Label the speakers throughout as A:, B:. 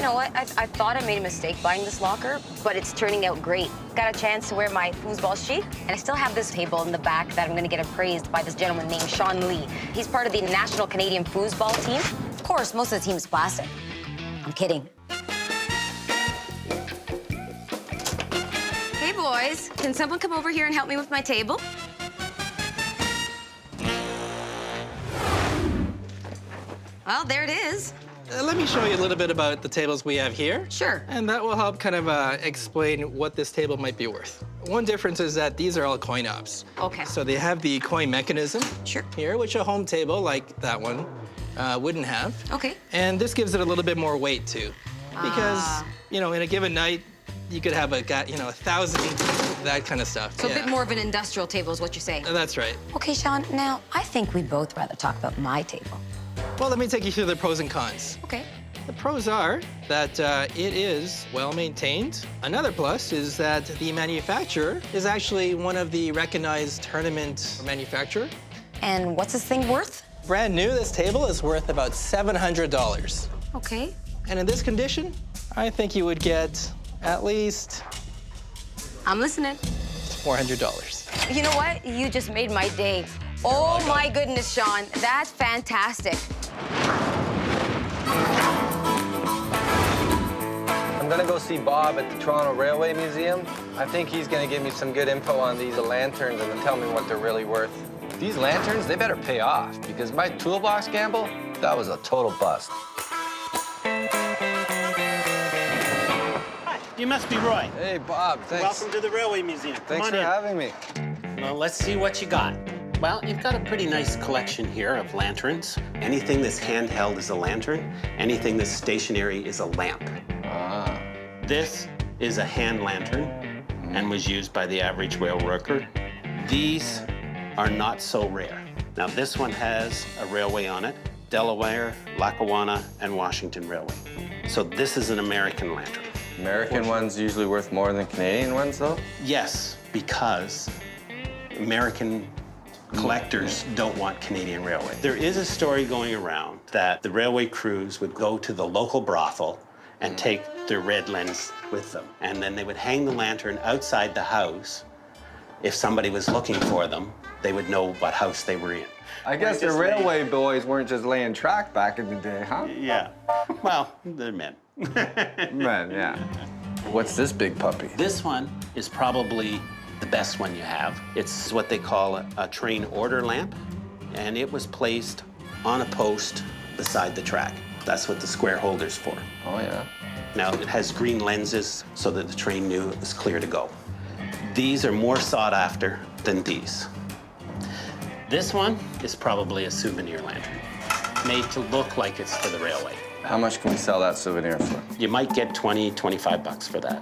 A: know what? I thought I made a mistake buying this locker, but it's turning out great. Got a chance to wear my foosball sheet, and I still have this table in the back that I'm gonna get appraised by this gentleman named Sean Lee. He's part of the National Canadian Foosball team. Of course, most of the team is plastic. I'm kidding. Hey, boys, can someone come over here and help me with my table? Well, there it is.
B: Let me show you a little bit about the tables we have here.
A: Sure.
B: And that will help kind of explain what this table might be worth. One difference is that these are all coin ops.
A: Okay.
B: So they have the coin mechanism
A: Sure.
B: here, which a home table like that one wouldn't have.
A: Okay.
B: And this gives it a little bit more weight too. Because, you know, in a given night, you could have 1,000, that kind of stuff.
A: So a bit more of an industrial table is what you're saying.
B: That's right.
A: Okay, Sean, now, I think we'd both rather talk about my table.
B: Well, let me take you through the pros and cons.
A: Okay.
B: The pros are that it is well-maintained. Another plus is that the manufacturer is actually one of the recognized tournament manufacturer.
A: And what's this thing worth?
B: Brand new, this table is worth about $700.
A: Okay.
B: And in this condition, I think you would get at least
A: I'm listening.
B: $400.
A: You know what? You just made my day. Oh, my goodness, Sean. That's fantastic.
C: I'm gonna go see Bob at the Toronto Railway Museum. I think he's gonna give me some good info on these lanterns and then tell me what they're really worth. These lanterns, they better pay off because my toolbox gamble, that was a total bust.
D: Hi, you must be Roy.
C: Hey, Bob, thanks.
D: Welcome to the Railway Museum.
C: Thanks for having me.
D: Well, let's see what you got. Well, you've got a pretty nice collection here of lanterns. Anything that's handheld is a lantern. Anything that's stationary is a lamp.
C: Ah.
D: This is a hand lantern and was used by the average rail worker. These are not so rare. Now, this one has a railway on it, Delaware, Lackawanna, and Washington Railway. So this is an American lantern.
C: American ones usually worth more than Canadian ones, though?
D: Yes, because American collectors don't want Canadian Railway. There is a story going around that the railway crews would go to the local brothel and take their red lens with them. And then they would hang the lantern outside the house. If somebody was looking for them, they would know what house they were in.
C: I guess the railway boys weren't just laying track back in the day, huh?
D: Yeah. Well, they're men.
C: Man, yeah. What's this big puppy?
D: This one is probably the best one you have. It's what they call a train order lamp, and it was placed on a post beside the track. That's what the square holder's for.
C: Oh, yeah.
D: Now, it has green lenses so that the train knew it was clear to go. These are more sought after than these. This one is probably a souvenir lantern, made to look like it's for the railway.
C: How much can we sell that souvenir for?
D: You might get 20, 25 bucks for that.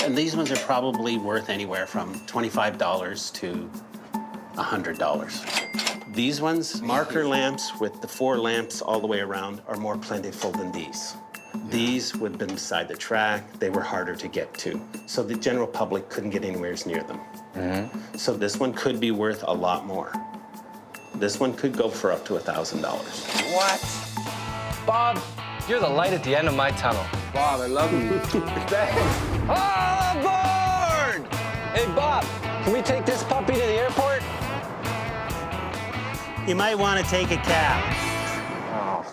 D: And these ones are probably worth anywhere from $25 to $100. These ones, marker lamps with the 4 lamps all the way around, are more plentiful than these. These would have been beside the track. They were harder to get to. So the general public couldn't get anywhere near them. So this one could be worth a lot more. This one could go for up to $1,000.
C: What? Bob, you're the light at the end of my tunnel. Bob, I love you. Thanks. All aboard! Hey, Bob, can we take this puppy to the airport?
D: You might want to take a cab.
C: Oh.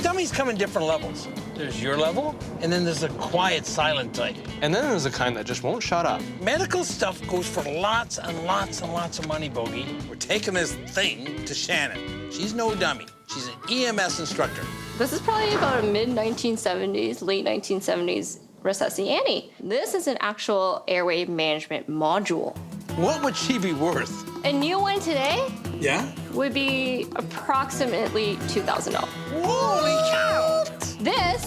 E: Dummies come in different levels. There's your level, and then there's a quiet, silent type.
F: And then there's the kind that just won't shut up.
E: Medical stuff goes for lots and lots and lots of money, Bogey. We're taking this thing to Shannon. She's no dummy. She's an EMS instructor.
G: This is probably about a mid-1970s, late 1970s Recessi Annie. This is an actual airway management module.
E: What would she be worth?
G: A new one today
E: Yeah?
G: would be approximately $2,000.
E: Holy cow!
G: This,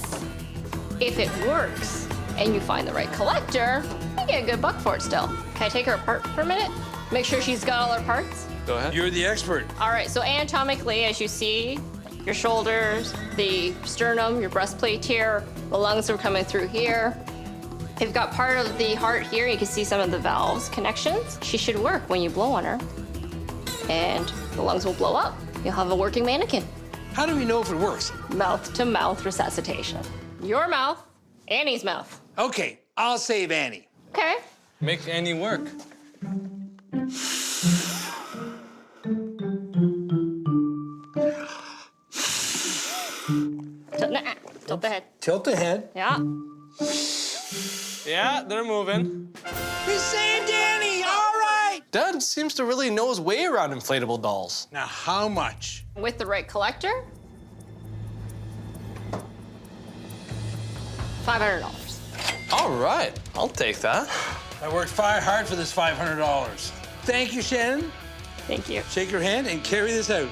G: if it works and you find the right collector, you get a good buck for it still. Can I take her apart for a minute? Make sure she's got all her parts?
F: Go ahead.
E: You're the expert.
G: All right, so anatomically, as you see, your shoulders, the sternum, your breastplate here, the lungs are coming through here. You've got part of the heart here. You can see some of the valves connections. She should work when you blow on her, and the lungs will blow up. You'll have a working mannequin.
E: How do we know if it works?
G: Mouth-to-mouth resuscitation. Your mouth, Annie's mouth.
E: Okay, I'll save Annie.
G: Okay.
C: Make Annie work.
G: Tilt the head.
E: Tilt the head.
G: Yeah.
F: Yeah, they're moving.
E: We saved Annie, all right!
F: Dad seems to really know his way around inflatable dolls.
E: Now, how much?
G: With the right collector, $500.
F: All right, I'll take that.
E: I worked hard for this $500. Thank you, Shannon.
G: Thank you.
E: Shake her hand and carry this out.